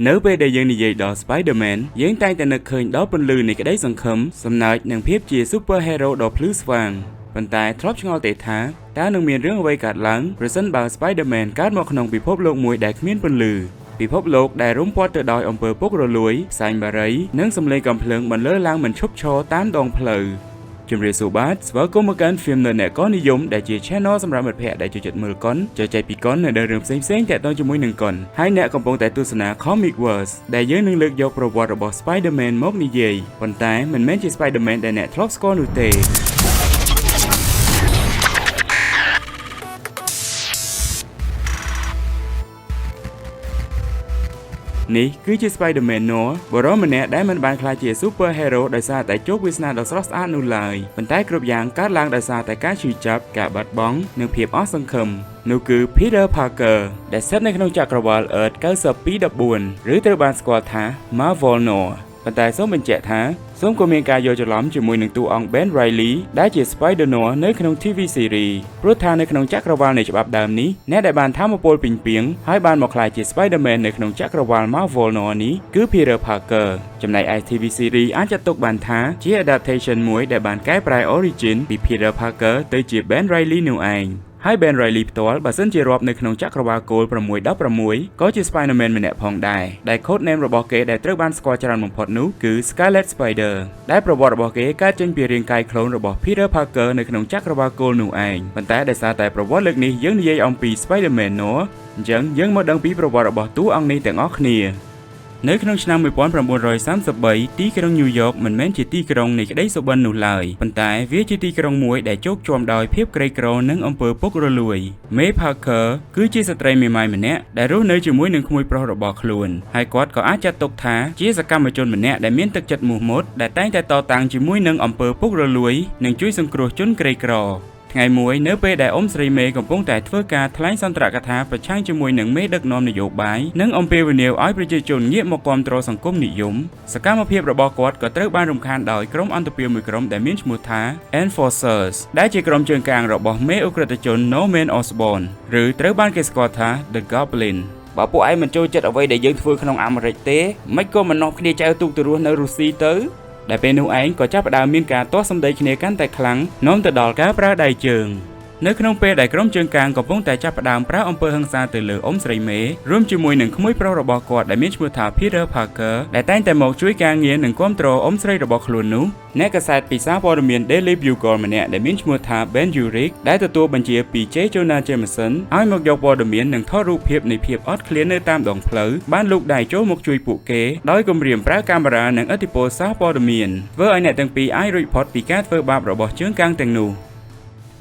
នៅពេលដែលយើងនិយាយដល់ Spider-Man យើងតែងតែនឹកឃើញដល់ពន្លឺនៃក្តីសង្ឃឹមសំណើចនិងភាពជា Superhero ដ៏ភ្លឺស្វាងប៉ុន្តែធ្លាប់ឆ្ងល់ទេថាតើនឹងមានរឿងអ្វីកើតឡើងប្រសិនបើ Spider-Man កើតមកក្នុងពិភពលោកមួយដែលគ្មានពន្លឺពិភពលោកដែលរុំព័ទ្ធទៅដោយអំពើពុករលួយផ្សែងបារីនិងសំឡេងកំភ្លើងបន្លឺឡើងមិនឈប់ឈរតាមដងផ្លូវជំរាបសួរបាទស្វាគមន៍មកកាន់ Film នៅអ្នកក៏និយមដែលជា Channel សម្រាប់មិត្តភ័ក្តិដែលចូលចិត្តមើលកុនចែកចាយពីកុននៅរឿងផ្សេងៗទាក់ទងជាមួយនឹងកុនហើយអ្នកកំពុងតែទស្សនា Comic Verse ដែលយើងនឹងលើកយកប្រវត្តិរបស់ Spider-Man មកនិយាយប៉ុន្តែមិនមែនជា Spider-Man ដែលអ្នកធ្លាប់ស្គាល់នោះទេនេះគឺជា Spider-Man Noir បរិមម្នាក់ដែលមិនបានក្លាយជា Superhero ដោយសារតែជោគវាសនាដ៏ស្រស់ស្អាតនោះឡើយប៉ុន្តែគ្រប់យ៉ាងកើតឡើងដោយសារតែការឈឺចាប់ការបាត់បង់និងភាពអស់សង្ឃឹមនោះគឺ Peter Parker ដែលស្ថិតនៅក្នុងចក្រវាឡ Earth 9214 ឬត្រូវបានស្គាល់ថា Marvel Noir ប៉ុន្តែសូមបញ្ជាក់ថាសូមកុំមានការយល់ច្រឡំជាមួយនឹងតួអង្គ Ben Reilly ដែលជា Spider-Noir នៅក្នុង TV series ព្រោះថានៅក្នុងចក្រវាឡនៃច្បាប់ដើមនេះអ្នកដែលបានថាមពលពីងពីងហើយបានមកក្លាយជា Spider-Man នៅក្នុងចក្រវាឡ Marvel Noir នេះគឺ Peter Parker ចំណែកឯ TV series អាចចាត់ទុកបានថាជា adaptation មួយដែលបានកែប្រែ origin ពី Peter Parker ទៅជា Ben Reilly នោះឯងហើយ Ben Reilly ផ្ទាល់បើសិនជារាប់នៅក្នុងចក្រវាឡគោល616ក៏ជា Spider-Man ម្នាក់ផងដែរដែល code name របស់គេដែលត្រូវបានស្គាល់ច្រើនបំផុតនោះគឺ Scarlet Spider ដែលប្រវត្តិរបស់គេកើតចេញពីរាងកាយ clone របស់ Peter Parker នៅក្នុងចក្រវាឡគោលនោះឯងប៉ុន្តែដោយសារតែប្រវត្តិលើកនេះយើងនិយាយអំពី Spider-Man Noir អញ្ចឹងយើងមកដឹងពីប្រវត្តិរបស់តួអង្គនេះទាំងអស់គ្នានៅក្នុងឆ្នាំ1933ទីក្រុងញូវយ៉កមិនមែនជាទីក្រុងនៃក្តីសុបិននោះឡើយប៉ុន្តែវាជាទីក្រុងមួយដែលជោគជាំដោយភាពក្រីក្រនិងអំពើពុករលួយ May Parker គឺជាស្ត្រីមេម៉ាយម្នាក់ដែលរស់នៅជាមួយនឹងក្មួយប្រុសរបស់ខ្លួនហើយគាត់ក៏អាចចាត់ទុកថាជាសកម្មជនម្នាក់ដែលមានទឹកចិត្តមោះមុតដែលតែងតែតតាំងជាមួយនឹងអំពើពុករលួយនិងជួយសង្គ្រោះជនក្រីក្រថ្ងៃមួយនៅពេលដែលអ៊ំស្រីមេកំពុងតែធ្វើការថ្លែងសន្ទរកថាប្រឆាំងជាមួយនឹងមេដឹកនាំនយោបាយនិងអំពាវនាវឲ្យប្រជាជនងាកមកគាំទ្រសង្គមនិយមសកម្មភាពរបស់គាត់ក៏ត្រូវបានរំខានដោយក្រុមអន្តពាវមួយក្រុមដែលមានឈ្មោះថា Enforcers ដែលជាក្រុមជើងកាងរបស់មេអ ுக ្រិតជន Norman Osborn ឬត្រូវបានគេស្គាល់ថា The Goblin បើពួកឯងមិនចូលចិត្តអ្វីដែលយើងធ្វើក្នុងអាមេរិកទេមិនក៏មិននាំគ្នាចែវទូកទៅរស់នៅរុស្ស៊ីទៅដែលពេលនោះឯងក៏ចាប់ផ្ដើមមានការទាស់សម្ដីគ្នាកាន់តែខ្លាំងនាំទៅដល់ការប្រើដៃជើងនៅក្នុងពេលដែលក្រុមជើងកាងកំពុងតែចាប់ផ្ដើមប្រើអំពើហិង្សាទៅលើអ៊ំស្រីមេរួមជាមួយនឹងក្មួយប្រុសរបស់គាត់ដែលមានឈ្មោះថា Peter Parker ដែលតែងតែមកជួយការងារនិងគាំទ្រអ៊ំស្រីរបស់ខ្លួននោះអ្នកកាសែតពីសារព័ត៌មាន Daily Bugle ម្នាក់ដែលមានឈ្មោះថា Ben Urich ដែលទទួលបញ្ជាពី J. Jonah Jameson ឲ្យមកយកព័ត៌មាននិងថតរូបភាពនៃភាពអត់ឃ្លាននៅតាមដងផ្លូវបានលូកដៃចូលមកជួយពួកគេដោយគំរាមប្រើកាមេរ៉ានិងឥទ្ធិពលសារព័ត៌មានធ្វើឲ្យអ្នកទាំងពីរអាចរួចផុតពីការធ្វើបាបរបស់ជើងកាងទាំងនោះ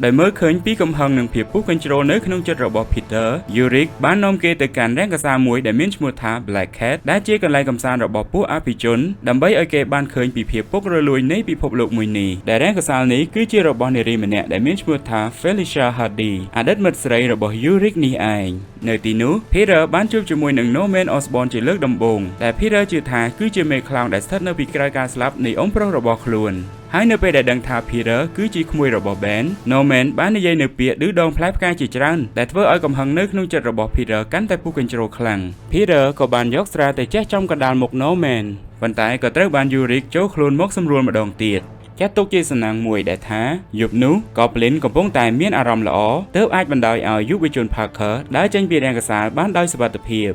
ដែលមើលឃើញពីកំហឹងនិងភាពពុះកញ្ជ្រោលនៅក្នុងចិត្តរបស់ Peter Urich បាននាំគេទៅកាន់រាំងកាសាមួយដែលមានឈ្មោះថា Black Cat ដែលជាកន្លែងកម្សាន្តរបស់ពួកអភិជនដើម្បីឲ្យគេបានឃើញពីភាពពុករលួយនៃពិភពលោកមួយនេះដែលរាំងកាសានេះគឺជារបស់នារីម្នាក់ដែលមានឈ្មោះថា Felicia Hardy អតីតមិត្តស្រីរបស់ Urich នេះឯងនៅទីនោះ Peter បានជួបជាមួយនឹង Norman Osborn ជាលើកដំបូងដែល Peter ជឿថាគឺជាមេខ្លោងដែលស្ថិតនៅពីក្រោយការស្លាប់នៃអ៊ំប្រុសរបស់ខ្លួនហើយនៅពេលដែលដឹងថា Peter គឺជាក្មួយរបស់ Ben Norman បាននិយាយនៅពាក្យឌឺដងផ្លែផ្កាជាច្រើនដែលធ្វើឲ្យកំហឹងនៅក្នុងចិត្តរបស់ Peter កាន់តែពុះកញ្ជ្រោលខ្លាំង Peter ក៏បានយកស្រាទៅចេះចំកណ្ដាលមុខ Norman ប៉ុន្តែក៏ត្រូវបាន Urich ចូលខ្លួនមកសម្រួលម្ដងទៀតចាត់ទុកជាសំណាងមួយដែលថាយប់នោះ Goblin កំពុងតែមានអារម្មណ៍ល្អទើបអាចបណ្ដោយឲ្យយុវជន Parker ដើរចេញពីរាងកាសាលបានដោយសុវត្ថិភាព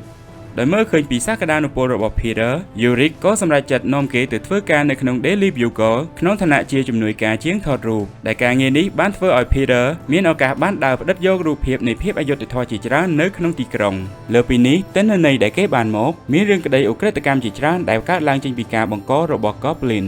ដោយមើលឃើញពីសក្តានុពលរបស់ Peter Urich ក៏សម្រេចចិត្តនាំគេទៅធ្វើការនៅក្នុង Daily Bugle ក្នុងឋានៈជាជំនួយការជាងថតរូបដែលការងារនេះបានធ្វើឲ្យ Peter មានឱកាសបានដើរផ្ដិតយករូបភាពនៃភាពអយុត្តិធម៌ជាច្រើននៅក្នុងទីក្រុងលើពីនេះទិន្នន័យដែលគេបានមកមានរឿងក្តីអ ுக ្រិតកម្មជាច្រើនដែលកើតឡើងចេញពីការបង្ករបស់ Goblin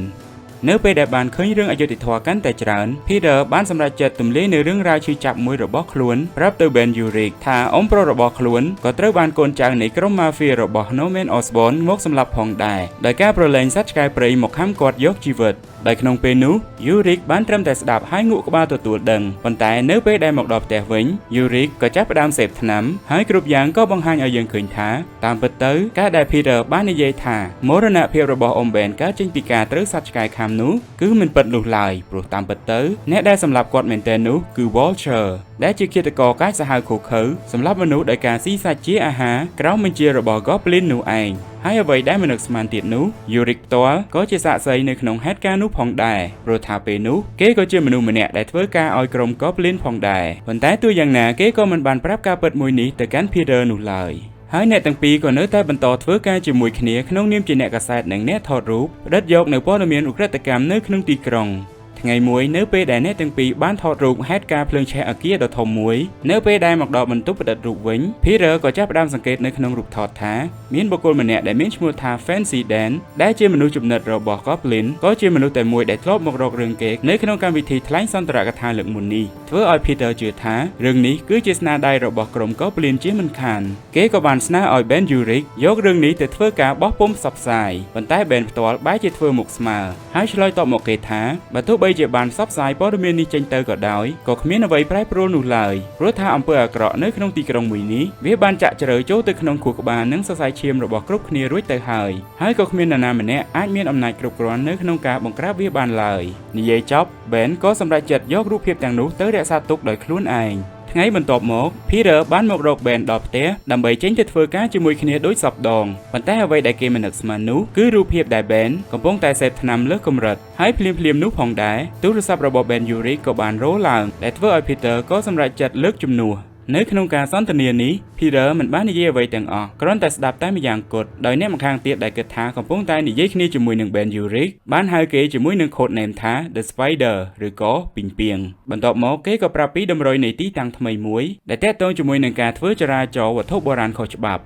នៅពេលដែលបានឃើញរឿងអយុត្តិធម៌កាន់តែច្រើន Peter បានសម្រេចចិត្តទម្លាយនៅរឿងរ៉ាវឈឺចាប់មួយរបស់ខ្លួនប្រាប់ទៅ Ben Urich ថាអ៊ំប្រុសរបស់ខ្លួនក៏ត្រូវបានកូនចៅនៃក្រុម Mafia របស់ Norman Osborn មកសម្លាប់ផងដែរដោយការប្រឡែងសត្វឆ្កែព្រៃមកខាំគាត់យកជីវិតដោយក្នុងពេលនោះ Urich បានត្រឹមតែស្ដាប់ហើយងក់ក្បាលទទួលដឹងប៉ុន្តែនៅពេលដែលមកដល់ផ្ទះវិញ Urich ក៏ចាប់ផ្ដើមសេពថ្នាំហើយគ្រប់យ៉ាងក៏បង្ហាញឲ្យយើងឃើញថាតាមពិតទៅការដែល Peter បាននិយាយថាមរណភាពរបស់អ៊ំ Ben កើតចេញពីការត្រូវសត្វឆ្កែខាំនោះគឺមិនពិតនោះឡើយព្រោះតាមពិតទៅអ្នកដែលសម្លាប់គាត់មែនទែននោះគឺ Vulture ដែលជាឃាតករកាចសាហាវឃោរឃៅសម្លាប់មនុស្សដោយការស៊ីសាច់ជាអាហារក្រោមបញ្ជារបស់ Goblin នោះឯង ហើយអ្វីដែលមនុស្សស្មានទៀតនោះយូរិកផ្ទាល់ក៏ជាសាក្សីនៅក្នុងហេតុការណ៍នោះផងដែរព្រោះថាពេលនោះគេក៏ជាមនុស្សម្នាក់ដែលធ្វើការឲ្យក្រុម Goblin ផងដែរប៉ុន្តែទោះយ៉ាងណាគេក៏មិនបានប្រាប់ការពិតមួយនេះទៅកាន់ Peter នោះឡើយហើយអ្នកទាំងពីរក៏នៅតែបន្តធ្វើការជាមួយគ្នាក្នុងនាមជាអ្នកកាសែតនិងអ្នកថតរូបផ្តិតយកនៅព័ត៌មានឧក្រិដ្ឋកម្មនៅក្នុងទីក្រុងថ្ងៃមួយនៅពេលដែលអ្នកទាំងពីរបានថតរូបហេតុការណ៍ភ្លើងឆេះអគារដ៏ធំមួយនៅពេលដែលមកដល់បន្ទប់ផ្តិតរូបវិញ Peter ក៏ចាប់ផ្ដើមសង្កេតនៅក្នុងរូបថតថាមានបុគ្គលម្នាក់ដែលមានឈ្មោះថា Fancy Dan ដែលជាមនុស្សចំណិតរបស់ Goblin ក៏ជាមនុស្សតែមួយដែលធ្លាប់មករករឿងគេនៅក្នុងកម្មវិធីថ្លែងសន្ទរកថាលើកមុននេះធ្វើឲ្យ Peter ជឿថារឿងនេះគឺជាស្នាដៃរបស់ក្រុម Goblin ជាមិនខានគេក៏បានស្នើឲ្យ Ben Urich យករឿងនេះទៅធ្វើការបោះពុម្ពផ្សព្វផ្សាយប៉ុន្តែ Ben ផ្ទាល់បែរជាធ្វើមុខស្មើហើយឆ្លើយតបមកគេថាបើទោះបីជាបានផ្សព្វផ្សាយព័ត៌មាននេះចេញទៅក៏ដោយក៏គ្មានអ្វីប្រែប្រួលនោះឡើយព្រោះថាអំពើអាក្រក់នៅក្នុងទីក្រុងមួយនេះវាបានចាក់ជ្រៅចូលទៅក្នុងខួរក្បាលនិងសរសៃឈាមរបស់គ្រប់គ្នារួចទៅហើយក៏គ្មាននរណាម្នាក់អាចមានអំណាចគ្រប់គ្រាន់នៅក្នុងការបង្ក្រាបវាបានឡើយនិយាយចប់ Ben ក៏សម្រេចចិត្តយករូបភាពទាំងនោះទៅរក្សាទុកដោយខ្លួនឯងថ្ងៃបន្ទាប់មក Peter បានមករក Ben ដល់ផ្ទះដើម្បីចេញទៅធ្វើការជាមួយគ្នាដូចសពដងប៉ុន្តែអ្វីដែលគេមិននឹកស្មាននោះគឺរូបភាពដែល Ben កំពុងតែសេពថ្នាំលើសកម្រិតហើយភ្លាមៗនោះផងដែរទូរស័ព្ទរបស់ Ben Urich ក៏បានរោឡើងដែលធ្វើឲ្យ Peter ក៏សម្រេចចិត្តលើកជំនួសនៅក្នុងការសន្ទនានេះ Peter មិនបាននិយាយអ្វីទាំងអស់គ្រាន់តែស្ដាប់តែម្យ៉ាងគត់ដោយអ្នកម្ខាងទៀតដែលគិតថាកំពុងតែនិយាយគ្នាជាមួយនឹង Ben Urich បានហៅគេជាមួយនឹង code name ថា The Spider ឬក៏ពីងពីងបន្ទាប់មកគេក៏ប្រាប់ពីតម្រុយនៃទីតាំងថ្មីមួយដែលទាក់ទងជាមួយនឹងការធ្វើចរាចរណ៍វត្ថុបុរាណខុសច្បាប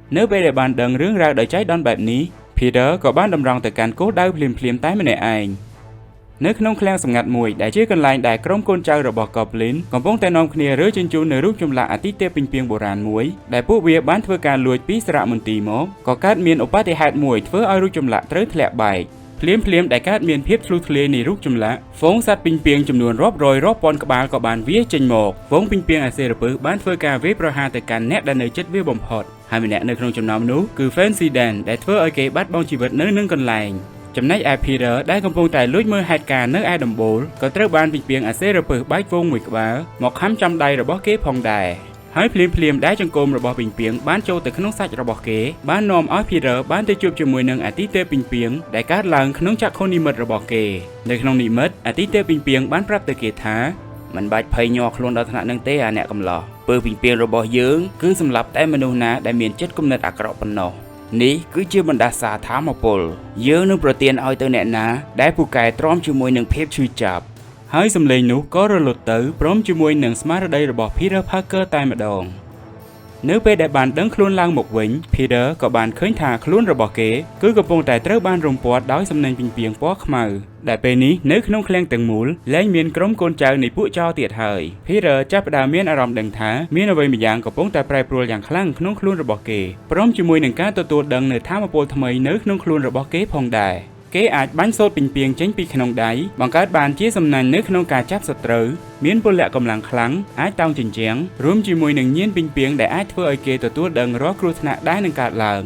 ់នៅពេលដែលបានដឹងរឿងរ៉ាវដោយចៃដន្យបែបនេះ Peter ក៏បានតម្រង់ទៅកាន់គោលដៅភ្លាមៗតែម្នាក់ឯងនៅក្នុងឃ្លាំងសម្ងាត់មួយដែលជាកន្លែងដែលក្រុមកូនចៅរបស់ Goblin កំពុងតែនាំគ្នារើជញ្ជូននៅរូបចម្លាក់អាទិទេពពីងពីងបុរាណមួយដែលពួកវាបានធ្វើការលួចពីសារមន្ទីរមកក៏កើតមានឧបទ្ទហេតុមួយធ្វើឲ្យរូបចម្លាក់ត្រូវធ្លាក់បែកភ្លាមៗដែលកើតមានភាពធ្លុះធ្លាយនៃរូបចម្លាក់ហ្វូងសត្វពីងពីងចំនួនរាប់រយរាប់ពាន់ក្បាលក៏បានវាចេញមកហ្វូងពីងពីងអាសេរពឹសបានធ្វើការវាយប្រហារទៅកាន់អ្នកដែលនៅជិតវាបំផុតហើយម្នាក់នៅក្នុងចំណោមនោះគឺ Fancy Dan ដែលធ្វើឲ្យគេបាត់បង់ជីវិតនៅនឹងកន្លែងចំណែកឯ Peter ដែលកំពុងតែលួចមើលហេតុការណ៍នៅឯដំបូលក៏ត្រូវបានពីងពីងអាសេរពឹសបែកហ្វូងមួយក្បាលមកខំចំដៃរបស់គេផងដែរហើយភ្លាមៗដែលចង្គមរបស់ពីងពីងបានចូលទៅក្នុងសាច់របស់គេបាននាំឲ្យ Peter បានទៅជួបជាមួយនឹងអាទិទេពពីងពីងដែលកើតឡើងក្នុងចក្ខុនិមិត្តរបស់គេនៅក្នុងនិមិត្តអាទិទេពពីងពីងបានប្រាប់ទៅគេថាមិនបាច់ភ័យញ័រខ្លួនដល់ថ្នាក់នឹងទេអាអ្នកកំឡោះពើពីងពីងរបស់យើងគឺសម្រាប់តែមនុស្សណាដែលមានចិត្តគំនិតអាក្រក់ប៉ុណ្ណោះនេះគឺជាបណ្ដាសាធម្មពលយើងនឹងប្រទានឲ្យទៅអ្នកណាដែលពូកែទ្រាំជាមួយនឹងភាពឈឺចាប់ហើយសម្លេងនោះក៏រលត់ទៅព្រមជាមួយនឹងស្មារតីរបស់ Peter Parker តែម្ដងនៅពេលដែលបានដឹងខ្លួនឡើងមកវិញ Peter ក៏បានឃើញថាខ្លួនរបស់គេគឺកំពុងតែត្រូវបានរំពាត់ដោយសំណាញ់ពីងពីងពណ៌ខ្មៅដែលពេលនេះនៅក្នុងឃ្លាំងទាំងមូលលែងមានក្រុមកូនចៅនៃពួកចោរទៀតហើយ Peter ចាប់ផ្ដើមមានអារម្មណ៍ដឹងថាមានអ្វីម្យ៉ាងកំពុងតែប្រែប្រួលយ៉ាងខ្លាំងក្នុងខ្លួនរបស់គេព្រមជាមួយនឹងការទទួលដឹងនូវថាមពលថ្មីនៅក្នុងខ្លួនរបស់គេផងដែរគេអាចបាញ់សូត្រពីងពីងចេញពីក្នុងដៃបង្កើតបានជាសំណាញ់នៅក្នុងការចាប់សត្រូវមានពលៈកម្លាំងខ្លាំងអាចតោងជញ្ជាំងរួមជាមួយនឹងញៀនពីងពីងដែលអាចធ្វើឲ្យគេទទួលដឹងរាល់គ្រោះថ្នាក់ដែលនឹងកើតឡើ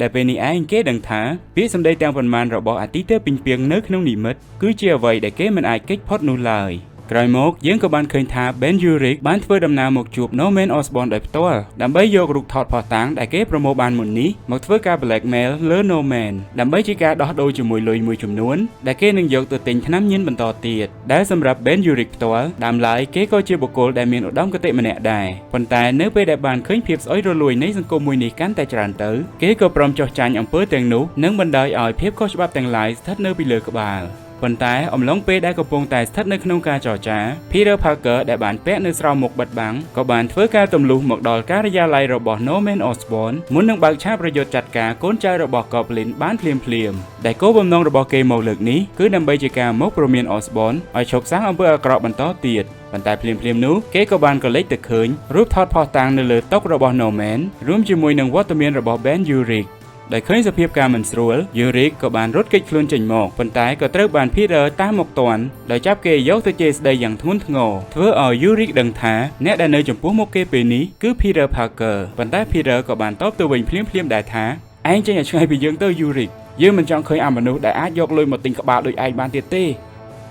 ងដែលពេលនេះឯងគេដឹងថាពាក្យសម្ដីទាំងប៉ុន្មានរបស់អាទិទេពពីងពីងនៅក្នុងនិមិត្តគឺជាអ្វីដែលគេមិនអាចគេចផុតនោះឡើយក្រោយមកយើងក៏បានឃើញថា Ben Urich បានធ្វើដំណើរមកជួប Norman Osborn ដោយផ្ទាល់ដើម្បីយករូបថតផុសតាំងដែលគេប្រមូលបានមុននេះមកធ្វើការ blackmail លើ Norman ដើម្បីជាការដោះដូរជាមួយលុយមួយចំនួនដែលគេនឹងយកទៅទិញថ្នាំញៀនបន្តទៀតដែលសម្រាប់ Ben Urich ផ្ទាល់ដើមឡើយគេក៏ជាបុគ្គលដែលមានឧត្តមគតិម្នាក់ដែរប៉ុន្តែនៅពេលដែលបានឃើញភាពស្អុយរលួយនៃសង្គមមួយនេះកាន់តែច្រើនទៅគេក៏ព្រមចុះចាញ់អំពើទាំងនោះនិងបណ្ដោយឲ្យភាពខុសច្បាប់ទាំងឡាយស្ថិតនៅពីលើក្បាលប៉ុន្តែអំឡុងពេលដែលកំពុងតែស្ថិតនៅក្នុងការចរចា Peter Parker ដែលបានពាក់នៅស្រោមមុខបិទបាំងក៏បានធ្វើការទម្លុះមកដល់ការិយាល័យរបស់ Norman Osborn មុននឹងបើកឆាកប្រយុទ្ធចាត់ការកូនចៅរបស់ Goblin បានភ្លាមៗដែលគោលបំណងរបស់គេមកលើកនេះគឺដើម្បីជាការមកព្រមាន Osborn ឲ្យឈប់សាងអំពើអាក្រក់បន្តទៀតប៉ុន្តែភ្លាមៗនោះគេក៏បានកលេចទៅឃើញរូបថតផុសតាំងនៅលើតុរបស់ Norman រួមជាមួយនឹងវត្តមានរបស់ Ben Urichដែលឃើញសភាពការមិនស្រួល Urich ក៏បានរត់គេចខ្លួនចេញមកប៉ុន្តែក៏ត្រូវបាន Peter តាមមកទាន់ដោយចាប់គេយកទៅជេរស្ដីយ៉ាងធ្ងន់ធ្ងរធ្វើឲ្យ Urich ដឹងថាអ្នកដែលនៅចំពោះមុខគេពេលនេះគឺ Peter Parker ប៉ុន្តែ Peter ក៏បានតបទៅវិញភ្លាមៗដែរថាឯងចេញឲ្យឆ្ងាយពីយើងទៅ Urich យើងមិនចង់ឃើញអាមនុស្សដែលអាចយកលុយមកទិញក្បាលដូចឯងបានទៀតទេ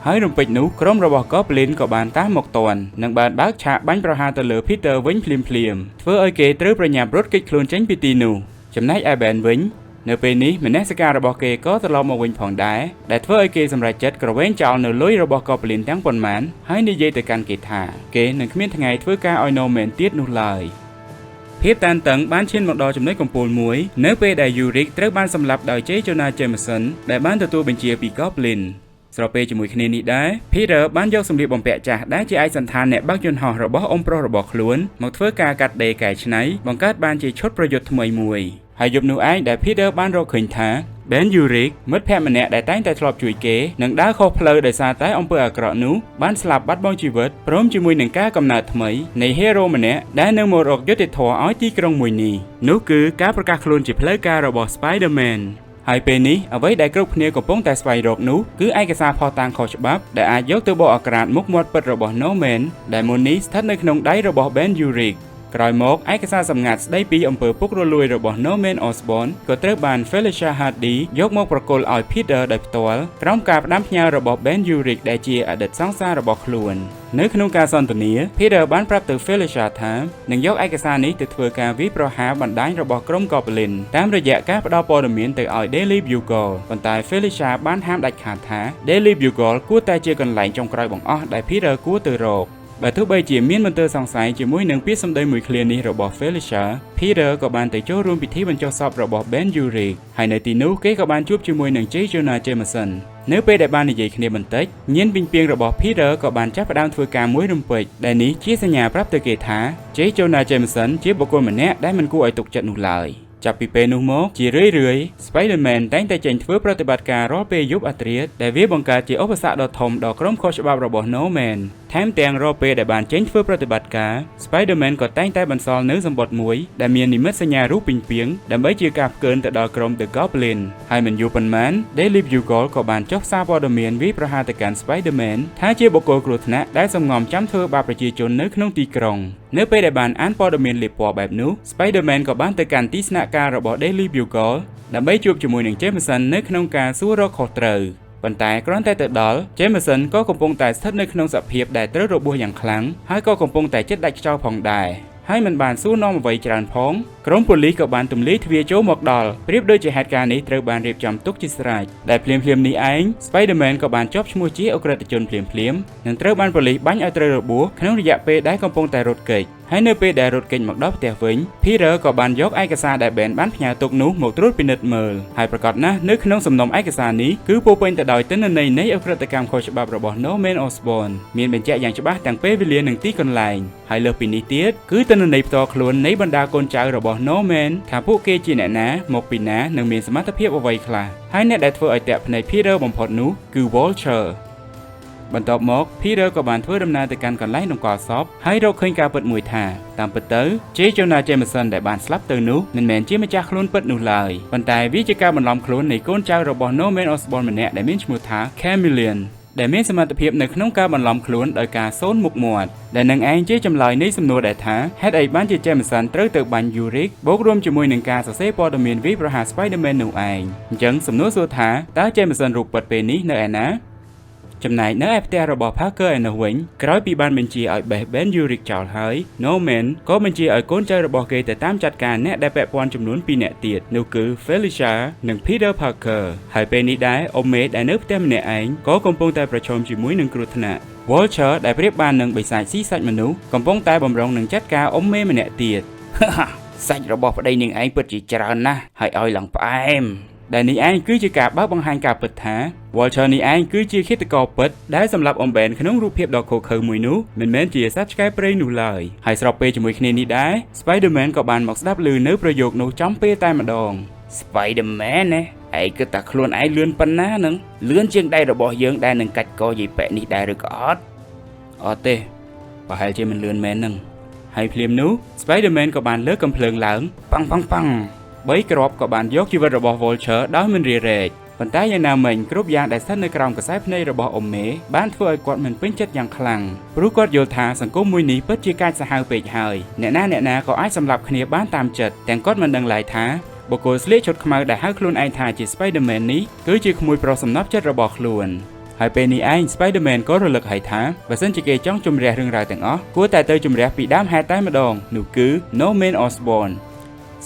ហើយរំពេចនោះក្រុមរបស់ Goblin ក៏បានតាមមកទាន់និងបានបើកឆាកបាញ់ប្រហារទៅលើ Peter វិញភ្លាមៗធ្វើឲ្យគេត្រូវប្រញាប់រត់គេចខ្លួនចេញពីទីនោះចំណែកឯ Ben វិញ នៅពេលនេះមនសិការរបស់គេក៏ត្រឡប់មកវិញផងដែរដែលធ្វើឲ្យគេសម្រេចចិត្តក្រវែងចោលនៅលុយរបស់ Goblin ទាំងប៉ុន្មានហើយនិយាយទៅកាន់គេថាគេនឹងគ្មានថ្ងៃធ្វើការឲ្យ Norman ទៀតនោះឡើយភាពតានតឹងបានឈានមកដល់ចំណុចកំពូលមួយនៅពេលដែល Yorick ត្រូវបានសម្លាប់ដោយ J. Jonah Jameson ដែលបានទទួលបញ្ជាពី Goblin ស្របពេលជាមួយគ្នានេះដែរ Peter បានយកសម្លៀកបំពាក់ចាស់ដែលជាឯកសណ្ឋានអ្នកបើកយន្តហោះរបស់អ៊ំប្រុសរបស់ខ្លួនមកធ្វើការកាត់ដេរកែច្នៃបង្កើតបានជាឈុតប្រយុទ្ធថ្មីមួយហើយយប់នោះឯងដែល Peter បានរកឃើញថា Ben Urich មិត្តភក្តិម្នាក់ដែលតែងតែធ្លាប់ជួយគេនឹងដើរខុសផ្លូវដោយសារតែអំពើអាក្រក់នោះបានស្លាប់បាត់បង់ជីវិតព្រមជាមួយនឹងការកំណើតថ្មីនៃ hero ម្នាក់ដែលនឹងមករកយុត្តិធម៌ឲ្យទីក្រុងមួយនេះនោះគឺការប្រកាសខ្លួនជាផ្លូវការរបស់ Spider-Man ហើយពេលនេះអ្វីដែលគ្រប់គ្នាកំពុងតែស្វែងរកនោះគឺឯកសារភស្តុតាងខុសច្បាប់ដែលអាចយកទៅបកអាក្រាតមុខមាត់ពិតរបស់ Norman ដែលមុននេះស្ថិតនៅក្នុងដៃរបស់ Ben Urichក្រោយមកឯកសារសម្ងាត់ស្ដីពីអំពើពុករលួយរបស់ Norman Osborn ក៏ត្រូវបាន Felicia Hardy យកមកប្រគល់ឲ្យ Peter ដោយផ្ទាល់ក្រោមការផ្ដាំផ្ញើរបស់ Ben Urich ដែលជាអតីតសង្សាររបស់ខ្លួននៅក្នុងការសន្ទនា Peter បានប្រាប់ទៅ Felicia ថានឹងយកឯកសារនេះទៅធ្វើការវាយប្រហារបណ្ដាញរបស់ក្រុម Goblin តាមរយៈការផ្ដល់ព័ត៌មានទៅឲ្យ Daily Bugle ប៉ុន្តែ Felicia បានហាមដាច់ខាតថា Daily Bugle គួរតែជាកន្លែងចុងក្រោយបង្អស់ដែល Peter គួរទៅរកបើទោះបីជាមានមន្ទិលសង្ស័យជាមួយនឹងពាក្យសម្ដីមួយឃ្លានេះរបស់ Felicia, Peter ក៏បានទៅចូលរួមពិធីបញ្ចុះសពរបស់ Ben Urich ហើយនៅទីនោះគេក៏បានជួបជាមួយនឹង J. Jonah Jameson នៅពេលដែលបាននិយាយគ្នាបន្តិចញៀនពីងពីងរបស់ Peter ក៏បានចាប់ផ្ដើមធ្វើការមួយរំពេចដែលនេះជាសញ្ញាប្រាប់ទៅគេថា J. Jonah Jameson ជាបុគ្គលម្នាក់ដែលមិនគួរឲ្យទុកចិត្តនោះឡើយចាប់ពីពេលនោះមកជារឿយៗ Spider-Man តែងតែចេញធ្វើប្រតិបត្តិការរាល់ពេលយប់អាធ្រាត្រដែលវាបង្កើតជាឧបសគ្គដ៏ធំដល់ក្រុមខុសច្បាប់របស់ Norman ថែមទាំងរាល់ពេលដែលបានចេញធ្វើប្រតិបត្តិការ Spider-Man ក៏តែងតែបន្សល់នៅសម្បត្តិមួយដែលមាននិមិត្តសញ្ញារូបពីងពីងដើម្បីជាការផ្កើនទៅដល់ក្រុម The Goblin ហើយមិនយូរប៉ុន្មាន Daily Bugle ក៏បានចុះសារព័ត៌មានវាយប្រហារទៅកាន់ Spider-Man ថាជាបុគ្គលគ្រោះថ្នាក់ដែលសំងំចាំធ្វើបាបប្រជាជននៅក្នុងទីក្រុងនៅពេលដែលបានអានព័ត៌មានលេបពណ៌បែបនោះ Spider-Man ក៏បានទៅកាន់ទីស្នាក់ការរបស់ Daily Bugle ដើម្បីជួបជាមួយនឹង Jameson នៅក្នុងការសួររកខុសត្រូវប៉ុន្តែគ្រាន់តែទៅដល់ Jameson ក៏កំពុងតែស្ថិតនៅក្នុងសភាពដែលត្រូវរបួសយ៉ាងខ្លាំងហើយក៏កំពុងតែចិត្តដាច់ខ្យល់ផងដែរហើយមិនបានសួរនាំអ្វីច្រើនផងក្រុមប៉ូលីសក៏បានទម្លាយទ្វារចូលមកដល់ប្រៀបដូចជាហេតុការណ៍នេះត្រូវបានរៀបចំទុកជាស្រេចដែលភ្លាមៗនេះឯង Spider-Man ក៏បានជាប់ឈ្មោះជាអក្រិតជនភ្លាមៗនិងត្រូវបានប៉ូលីសបាញ់ឲ្យត្រូវរបួសក្នុងរយៈពេលដែលកំពុងតែរត់គេចហើយនៅពេលដែលរត់គេចមកដល់ផ្ទះវិញ Peter ក៏បានយកឯកសារដែល Ben បានផ្ញើទុកនោះមកត្រួតពិនិត្យមើលហើយប្រកាសណាស់នៅក្នុងសំណុំឯកសារនេះគឺពោរពេញទៅដោយទិន្នន័យនៃអក្រិតកម្មខុសច្បាប់របស់ Norman Osborn មានបញ្ជាក់យ៉ាងច្បាស់ទាំងពេលវេលានិងទីកន្លែងហើយលើសពីនេះទៀតគឺទិន្នន័យផ្ទាល់ខ្លួននៃបណ្ដាកូនចៅរបស់ Norman ថាពួកគេជាអ្នកណាមកពីណានិងមានសមត្ថភាពអ្វីខ្លះហើយអ្នកដែលធ្វើឲ្យតាក់ភ្នែក Peter បំផុតនោះគឺ Vultureបន្ទាប់មក Peter ក៏បានធ្វើដំណើរទៅកាន់កន្លែងនំកល់សពហើយរកឃើញការពិតមួយថាតាមពិតទៅ J. Jonah Jameson ដែលបានស្លាប់ទៅនោះមិនមែនជាម្ចាស់ខ្លួនពិតនោះឡើយប៉ុន្តែវាជាការបន្លំខ្លួននៃកូនចៅរបស់ Norman Osborn ម្នាក់ដែលមានឈ្មោះថា Chameleon ដែលមានសមត្ថភាពនៅក្នុងការបន្លំខ្លួនដោយការសូនមុខមាត់ដែលនឹងឯងជាចម្លើយនៃសំណួរដែលថាហេតុអីបានជា Jameson ត្រូវទៅបាញ់ Urich បូករួមជាមួយនឹងការសរសេរព័ត៌មានវាយប្រហារ Spider-Man នោះឯងអញ្ចឹងសំណួរសួរថាតើ Jameson រូបពិតពេលនេះនៅឯណាចំណែកនៅឯផ្ទះរបស់ Parker ឯនោះវិញក្រោយពីបានបញ្ជាឲ្យបេះ Ben Urich ចោលហើយ Norman ក៏បញ្ជាឲ្យកូនចៅរបស់គេទៅតាមចាត់ការអ្នកដែលពាក់ព័ន្ធចំនួន2នាក់ទៀតនោះគឺ Felicia និង Peter Parker ហើយពេលនេះដែរអ៊ុំមេដែលនៅផ្ទះម្នាក់ឯងក៏កំពុងតែប្រឈមជាមួយនឹងគ្រោះថ្នាក់ Vulture ដែលប្រៀបបាននឹងបិសាចស៊ីសាច់មនុស្សកំពុងតែបំរុងនឹងចាត់ការអ៊ុំមេម្នាក់ទៀតសាច់របស់ប្តីនាងឯងពិតជាច្រើនណាស់ហើយឲ្យឡើងផ្អែមដែលនេះឯងគឺជាការបើកបង្ហាញការពិតថា Vulture នេះឯងគឺជាឃាតករពិតដែលសម្លាប់ Ben ក្នុងរូបភាពដ៏ឃោរឃៅមួយនោះមិនមែនជាសត្វឆ្កែព្រៃនោះឡើយហើយស្របពេលជាមួយគ្នានេះដែរ Spider-Man ក៏បានមកស្ដាប់ឮនៅប្រយោគនោះចំពេលតែម្ដង Spider-Man ណាឯងគិតថាខ្លួនឯងលឿនប៉ុណ្ណានឹងលឿនជាងដៃរបស់យើងដែលនឹងកាច់កយាយប៉ែនេះដែរឬក៏អត់ទេប្រហែលជាមិនលឿនមែននឹងហើយភ្លាមនោះ Spider-Man ក៏បានលើកកំភ្លើងឡើងប៉ាំង3គ្រាប់ក៏បានយកជីវិតរបស់ Vulture ដោយមិនរារែកប៉ុន្តែយ៉ាងណាមិញគ្រប់យ៉ាងដែលស្ថិតនៅក្រោមខ្សែភ្នែករបស់អ៊ុំមេបានធ្វើឲ្យគាត់មិនពេញចិត្តយ៉ាងខ្លាំងព្រោះគាត់យល់ថាសង្គមមួយនេះពិតជាកាចសាហាវពេកហើយអ្នកណាក៏អាចសម្លាប់គ្នាបានតាមចិត្តទាំងគាត់មិនដឹងឡើយថាបុគ្គលស្លៀកឈុតខ្មៅដែលហៅខ្លួនឯងថាជា Spider-Man នេះគឺជាក្មួយប្រុសសំណប់ចិត្តរបស់ខ្លួនហើយពេលនេះឯង Spider-Man ក៏រលឹកហើយថាបើសិនជាគេចង់ជំរះរឿងរ៉ាវទាំងអស់គួរតែទៅជំរះពីដើមហេតុតែម្ដងនោះគឺ Norman Osborn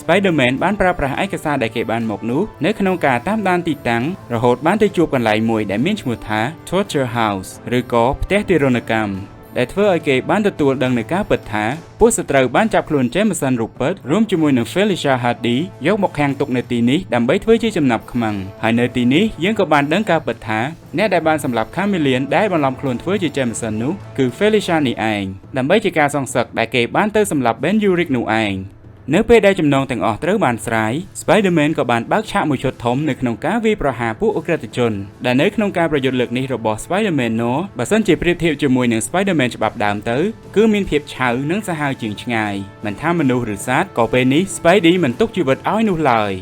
Spider-Man បានប្រើប្រាស់ឯកសារដែលគេបានមកនោះនៅក្នុងការតាមដានទីតាំងរហូតបានទៅជួបកន្លែងមួយដែលមានឈ្មោះថា Torture House ឬក៏ផ្ទះទារុណកម្មដែលធ្វើឲ្យគេបានទទួលដឹងនូវការពិតថាពួកសត្រូវបានចាប់ខ្លួន Jameson Rupert រួមជាមួយនឹង Felicia Hardy យកមកខាំងទុកនៅទីនេះដើម្បីធ្វើជាចំណាប់ខ្មាំងហើយនៅទីនេះយើងក៏បានដឹងការពិតថាអ្នកដែលបានសម្លាប់ Chameleon ដែលបន្លំខ្លួនធ្វើជា Jameson នោះគឺ Felicia នេះឯងដើម្បីជាការសងសឹកដែលគេបានទៅសម្លាប់ Ben Urich នោះឯងនៅពេលដែលចំណងទាំងអស់ត្រូវបានស្រាយ Spider-Man ក៏បានបើកឆាកមួយឈុតធំនៅក្នុងការវាយប្រហារពួកអ ுக ្រិតជនដែលនៅក្នុងការប្រយុទ្ធលើកនេះរបស់ Spider-Man No បើសិនជាប្រៀបធៀបជាមួយនឹង Spider-Man ច្បាប់ដើមទៅគឺមានភាពឆៅនិងសាហាវជាងឆ្ងាយមិនថាមនុស្សឬសត្វក៏ពេលនេះ Spidey មិនទុកជីវិតឲ្យនោះឡើយ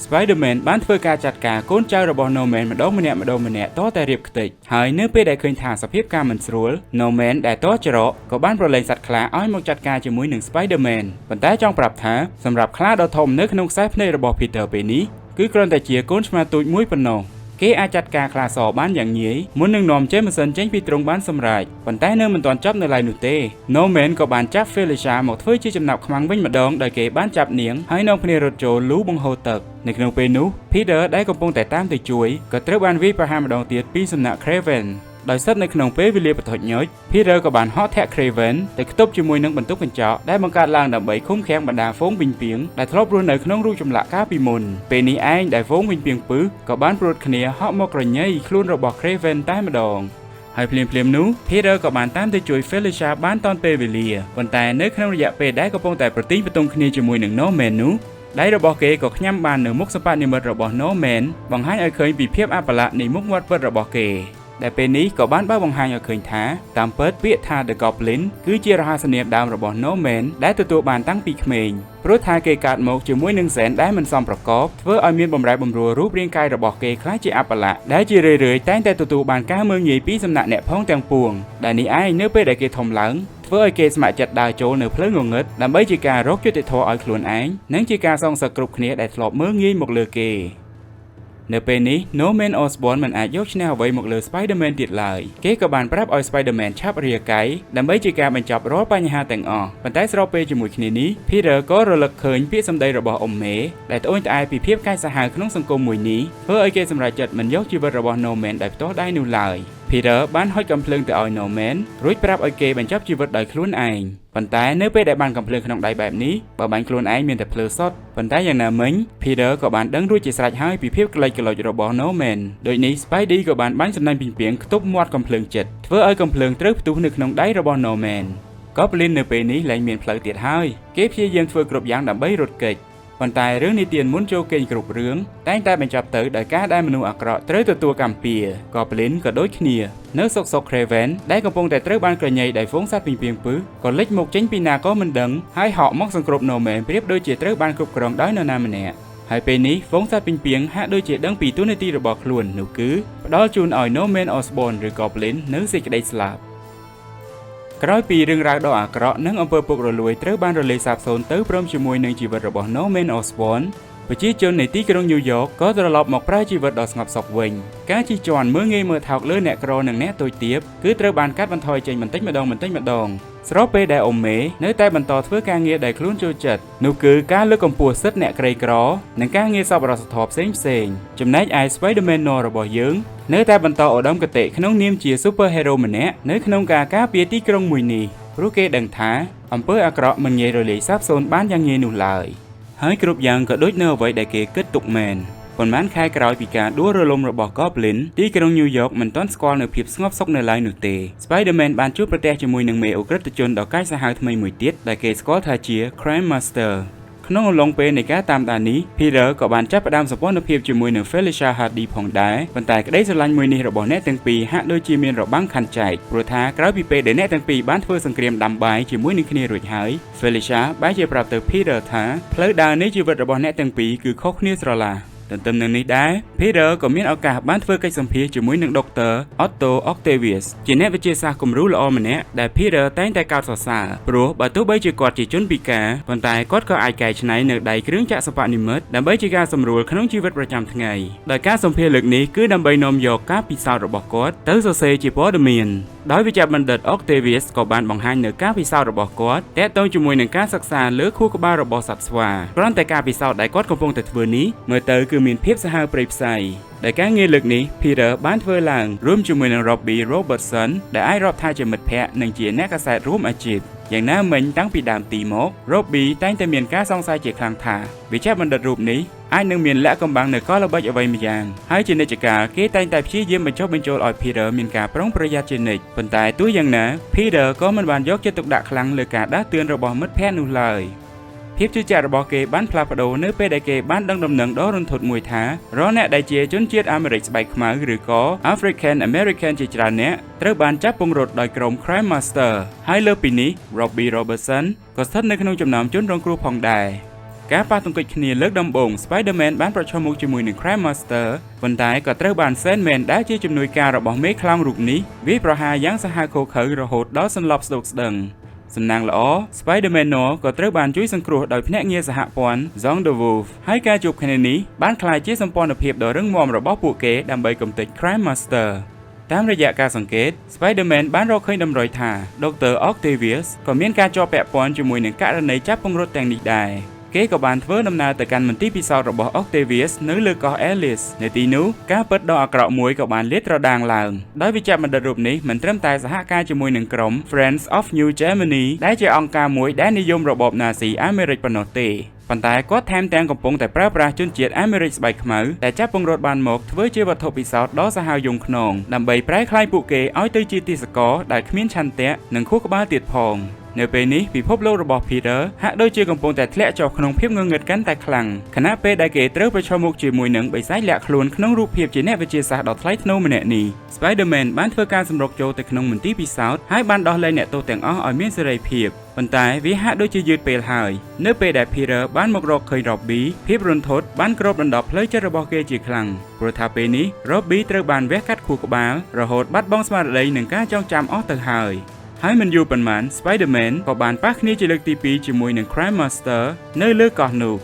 Spider-Man បានធ្វើការចាត់ការកូនចៅរបស់ No-Man ម្ដងម្នាក់តតែរៀបខ្ទេចហើយនៅពេលដែលឃើញថាសភាពការមិនស្រួល No-Man ដែលតច្រកក៏បានប្រឡែងសត្វខ្លាឲ្យមកចាត់ការជាមួយនឹង Spider-Man ប៉ុន្តែចង់ប្រាប់ថាសម្រាប់ខ្លាដ៏ធំនៅក្នុងខ្សែភ្នែករបស់ Peter ពេលនេះគឺគ្រាន់តែជាកូនឆ្មាទូចមួយប៉ុណ្ណោះគេអាចចាត់ការខ្លាសបានយ៉ាងងាយមុននឹងនាំ Jameson ចេញពីទ្រុងបានសម្រេចប៉ុន្តែនៅមិនទាន់ចប់នៅឡើយនោះទេ No-Man ក៏បានចាប់ Felicia មកធ្វើជាចំណាប់ខ្មាំងវិញម្ដងដោយគេបានចាប់នាងហើយនាំគ្នារត់ចូលលូបង្ហូរទឹកនៅក្នុងពេលនោះ Peter ដែលកំពុងតែតាមទៅជួយក៏ត្រូវបានវាយប្រហារម្ដងទៀតពីសំណាក់ Kraven ដោយសិតនៅក្នុងពេលវេលាបថុជញុច Peter ក៏បានហោះធាក់ Kraven ទៅខ្ទប់ជាមួយនឹងបន្ទប់កញ្ចក់ដែលបង្កើតឡើងដើម្បីឃុំឃាំងបណ្ដាហ្វូងវិញពីងដែលធ្លាប់រស់នៅក្នុងរូបចម្លាក់កាលពីមុនពេលនេះឯងដែលហ្វូងវិញពីងពឹសក៏បានព្រួតគ្នាហក់មកក្រញ៉ៃខ្លួនរបស់ Kraven តែម្ដងហើយភ្លាមនោះ Peter ក៏បានតាមទៅជួយ Felicia បានតាន់ពេលវេលាប៉ុន្តែនៅក្នុងរយៈពេលដែលកំពុងតែប្រទីងបន្ទង់គ្នាជាមួយនឹង No-Man នោះដៃរបស់គេក៏ខ្ញាំបាននៅមុខសម្បត្តិនិមិត្តរបស់ No-Man បង្ហាញឲ្យឃើញពីភាពអបល្ល័កនៃមុខមាត់ពិតរបស់គេដែលពេលនេះក៏បានបើកបង្ហាញឲ្យឃើញថាតាមពិតពាក្យថា The Goblin គឺជារហស្សនាមដើមរបស់ No-Man ដែលទទួលបានតាំងពីក្មេងព្រោះថាគេកើតមកជាមួយនឹងហ្សែនដែលមិនសមប្រកបធ្វើឲ្យមានបំរែបំរួលរូបរាងកាយរបស់គេคล้ายជាអបល្ល័កដែលជារឿយៗតែងតែទទួលបានការមើលងាយពីសំណាក់អ្នកផងទាំងពួងដែលនេះឯងនៅពេលដែលគេធំឡើងធ្វើឲ្យគេស្ម័គ្រចិត្តដើរចូលនៅផ្លូវងងឹតដើម្បីជាការរកយុត្តិធម៌ឲ្យខ្លួនឯងនិងជាការសងសឹកគ្រប់គ្នាដែលធ្លាប់មើលងាយមកលើគេនៅពេលនេះ No-Man Osborn មិនអាចយកឈ្នះអ្វីមកលើ Spider-Man ទៀតឡើយគេក៏បានប្រាប់ឲ្យ Spider-Man ឆាប់រាកាយដើម្បីជាការបញ្ចប់រាល់បញ្ហាទាំងអស់ប៉ុន្តែស្របពេលជាមួយគ្នានេះ Peter ក៏រលឹកឃើញពាក្យសម្ដីរបស់អ៊ំមេដែលត្អូញត្អែពីភាពកាចសាហាវក្នុងសង្គមមួយនេះធ្វើឲ្យគេសម្រេចចិត្តមិនយកជីវិតរបស់ No-Man ដោយផ្ទាល់ដៃនោះឡើយPeter បានហុចកំភ្លើងទៅឲ្យ No-Man រួចប្រាប់ឲ្យគេបញ្ចប់ជីវិតដោយខ្លួនឯងប៉ុន្តែនៅពេលដែលបានកំភ្លើងក្នុងដៃបែបនេះបើបាញ់ខ្លួនឯងមានតែភ្លើសុទ្ធប៉ុន្តែយ៉ាងណាមិញ Peter ក៏បានដឹងរួចជាស្រេចហើយពីភាពក្លេចក្លុចរបស់ No-Man ដូចនេះ Spidey ក៏បានបាញ់សំណាញ់ពីពីងខ្ទប់មាត់កំភ្លើងចិត្តធ្វើឲ្យកំភ្លើងត្រូវផ្ទុះនៅក្នុងដៃរបស់ No-Man Goblin នៅពេលនេះលែងមានផ្លូវទៀតហើយគេព្យាយាមធ្វើគ្រប់យ៉ាងដើម្បីរត់គេចប៉ុន្តែរឿងនិទានមុនចូលគេងគ្រប់រឿងតែងតែបញ្ចប់ទៅដោយការដែលមនុស្សអាក្រក់ត្រូវទទួលកម្មពៀរ Goblin ក៏ដូចគ្នានៅសុក Kraven ដែលកំពុងតែត្រូវបានក្រញ៉ៃដោយហ្វូងសត្វពីងពឹសក៏លេចមកចេញពីណាក៏មិនដឹងហើយហក់មកសង្គ្រប់ No-Man ប្រៀបដូចជាត្រូវបានគ្រប់គ្រងដោយនរណាម្នាក់ហើយពេលនេះហ្វូងសត្វពីងហាក់ដូចជាដឹងពីទូនាទីរបស់ខ្លួននោះគឺផ្ដល់ជូនឲ្យ No-Man Osborn ឬ Goblin នៅសេចក្តីស្លាប់ក្រោយពីរឿងរ៉ាវដ៏អាក្រក់និងអំពើពុករលួយត្រូវបានរលាយសាបសូន្យទៅព្រមជាមួយនឹងជីវិតរបស់ No-Man Osborn ប្រជាជននៃទីក្រុងញូវយ៉កក៏ត្រឡប់មកប្រើជីវិតដ៏ស្ងប់សុខវិញការជិះជាន់មើលងាយមើលថោកលើអ្នកក្រនិងអ្នកតូចទាបគឺត្រូវបានកាត់បន្ថយចេញបន្តិចម្ដងស្របពេលដែលអ៊ំមេនៅតែបន្តធ្វើការងារដែលខ្លួនចូលចិត្តនោះគឺការលើកកម្ពស់សិទ្ធិអ្នកក្រីក្រនិងការងារសប្បុរសធម៌ផ្សេងចំណែកឯ Spider-Man No របស់យើងនៅតែបន្តឧត្តមគតិក្នុងនាមជា Superhero ម្នាក់នៅក្នុងការការពារទីក្រុងមួយនេះព្រោះគេដឹងថាអំពើអាក្រក់មិនងាយរលាយសាបសូន្យបានយ៉ាងងាយនោះឡើយហើយគ្រប់យ៉ាងក៏ដូចនៅអ្វីដែលគេគិតទុកមែនប៉ុន្មានខែក្រោយពីការដួលរលំរបស់ Goblin ទីក្រុងញូវយ៉កមិនទាន់ស្គាល់នូវភាពស្ងប់សុខនៅឡើយនោះទេ Spider-Man បានជួបប្រទះជាមួយនឹងមេអ ுக ្រិតជនដ៏កាចសាហាវថ្មីមួយទៀតដែលគេស្គាល់ថាជា Crime Master ក្នុងអំឡុងពេលនៃការតាមដាននេះ Peter ក៏បានចាប់ផ្ដើមសម្ព័ន្ធភាពជាមួយនឹង Felicia Hardy ផងដែរប៉ុន្តែក្តីស្រឡាញ់មួយនេះរបស់អ្នកទាំងពីរហាក់ដូចជាមានរបាំងខណ្ឌចែកព្រោះថាក្រោយពីពេលដែលអ្នកទាំងពីរបានធ្វើសង្គ្រាមដាំបាយជាមួយនឹងគ្នារួចហើយ Felicia បែរជាប្រាប់ទៅ Peter ថាផ្លូវដើរនៃជីវិតរបស់អ្នកទាំងពីរគឺខុសគ្នាស្រឡះទន្ទឹមនឹងនេះដែរ Peter ក៏មានឱកាសបានធ្វើកិច្ចសម្ភាសជាមួយនឹង Dr. Otto Octavius ជាអ្នកវិទ្យាសាស្ត្រគំរូល្អម្នាក់ដែល Peter តែងតែកោតសរសើរព្រោះបើទោះបីជាគាត់ជាជនពិការប៉ុន្តែគាត់ក៏អាចកែច្នៃនៅដៃគ្រឿងចក្រសិប្បនិម្មិតដើម្បីជាការសម្រួលក្នុងជីវិតប្រចាំថ្ងៃដោយការសម្ភាសលើកនេះគឺដើម្បីនាំយកការពិសោធន៍របស់គាត់ទៅសរសេរជាព័ត៌មាន ដោយវិជ្ជបណ្ឌិត Octavius ក៏បានបង្ហាញនូវការពិសោធន៍របស់គាត់ទាក់ទងជាមួយនឹងការសិក្សាលើខួរក្បាលរបស់សត្វស្វាគ្រាន់តែការពិសោធន៍ដែលគាត់កំពុងតែធ្វើនេះមើលទៅគឺមានភាពសាហាវព្រៃផ្សៃដែលការងារលើកនេះ Peter បានធ្វើឡើងរួមជាមួយនឹង Robbie Robertson ដែលអាចរាប់ថាជាមិត្តភ័ក្តិនិងជាអ្នកកាសែតរួមអាជីពយ៉ាងណាមិញតាំងពីដើមទីមក Robbie តែងតែមានការសង្ស័យជាខ្លាំងថាវិជ្ជបណ្ឌិតរូបនេះអាចនឹងមានលក្ខកំបាំងនៅកលល្បិចអ្វីម្យ៉ាងហើយជានិច្ចកាលគេតែងតែព្យាយាមបញ្ចុះបញ្ចូលឲ្យ Peter មានការប្រុងប្រយ័ត្នជានិច្ចប៉ុន្តែទោះយ៉ាងណា Peter ក៏មិនបានយកចិត្តទុកដាក់ខ្លាំងលើការដាស់តឿនរបស់មិត្តភ័ក្តិនោះឡើយភាពជឿជាក់របស់គេបានផ្លាស់ប្ដូរនៅពេលដែលគេបានដឹងដំណឹងដ៏រន្ធត់មួយថារាល់អ្នកដែលជាជនជាតិអាមេរិកស្បែកខ្មៅឬក៏ African American ជាច្រើនអ្នកត្រូវបានចាប់ពង្រត់ដោយក្រុម Crime Master ហើយលើពីនេះ Robbie Robertson ក៏ស្ថិតនៅក្នុងចំណោមជនរងគ្រោះផងដែរការប៉ះទង្គិចគ្នាលើកដំបូង Spider-Man បានប្រឈមមុខជាមួយនឹង Crime Master ប៉ុន្តែក៏ត្រូវបាន Sandman ដែលជាជំនួយការរបស់មេខ្លោងរូបនេះវាយប្រហារយ៉ាងសាហាវឃោរឃៅរហូតដល់សន្លប់ស្ដុកស្ដឹងសំណាងល្អ Spider-Man ក៏ត្រូវបានជួយសង្គ្រោះដោយភ្នាក់ងារសហព័ន្ធ Zong the Wolf ហើយការជួបគ្នានេះបានក្លាយជាសម្ព័ន្ធភាពដ៏រឹងមាំរបស់ពួកគេដើម្បីកំទេច Crime Master តាមរយៈការសង្កេត Spider-Man បានរកឃើញតម្រុយថា Dr. Octavius ក៏មានការជាប់ពាក់ព័ន្ធជាមួយនឹងករណីចាប់ពង្រត់ទាំងនេះដែរគេក៏បានធ្វើដំណើរទៅកាន់មន្ទីរពិសោធន៍របស់ Octavius នៅលើកោះ Alice នៅទីនោះការពិតដ៏អាក្រក់មួយក៏បានលាតត្រដាងឡើងដោយវិជ្ជបណ្ឌិតរូបនេះមិនត្រឹមតែសហការជាមួយនឹងក្រុម Friends of New Germany ដែលជាអង្គការមួយដែលនិយមរបបណាស៊ីអាមេរិកប៉ុណ្ណោះទេប៉ុន្តែគាត់ថែមទាំងកំពុងតែប្រើប្រាស់ជនជាតិអាមេរិកស្បែកខ្មៅដែលចាប់ពង្រត់បានមកធ្វើជាវត្ថុពិសោធន៍ដ៏សាហាវយង់ខ្នងដើម្បីប្រែក្លាយពួកគេឲ្យទៅជាទាសករដែលគ្មានឆន្ទៈនិងខួរក្បាលទៀតផងនៅពេលនេះពិភពលោករបស់ Peter ហាក់ដូចជាកំពុងតែធ្លាក់ចុះក្នុងភាពងងឹតកាន់តែខ្លាំងខណៈពេលដែលគេត្រូវប្រឈមមុខជាមួយនឹងបិសាចលាក់ខ្លួនក្នុងរូបភាពជាអ្នកវិទ្យាសាស្ត្រដ៏ថ្លៃថ្នូរម្នាក់នេះ Spider-Man បានធ្វើការសម្រុកចូលទៅក្នុងមន្ទីរពិសោធន៍ហើយបានដោះលែងអ្នកទោសទាំងអស់ឲ្យមានសេរីភាពប៉ុន្តែវាហាក់ដូចជាយឺតពេលហើយនៅពេលដែល Peter បានមករកឃើញ Robbie ភាពរន្ធត់បានគ្របដណ្ដប់ផ្លូវចិត្តរបស់គេជាខ្លាំងព្រោះថាពេលនេះ Robbie ត្រូវបានវះកាត់ខួរក្បាលរហូតបាត់បង់ស្មារតីនិងការចងចាំអស់ទៅហើយមិនយូរប៉ុន្មាន Spider-Man ក៏បានប៉ះគ្នាជាលើកទី2ជាមួយនឹង Crime Master នៅលើកោះនោះ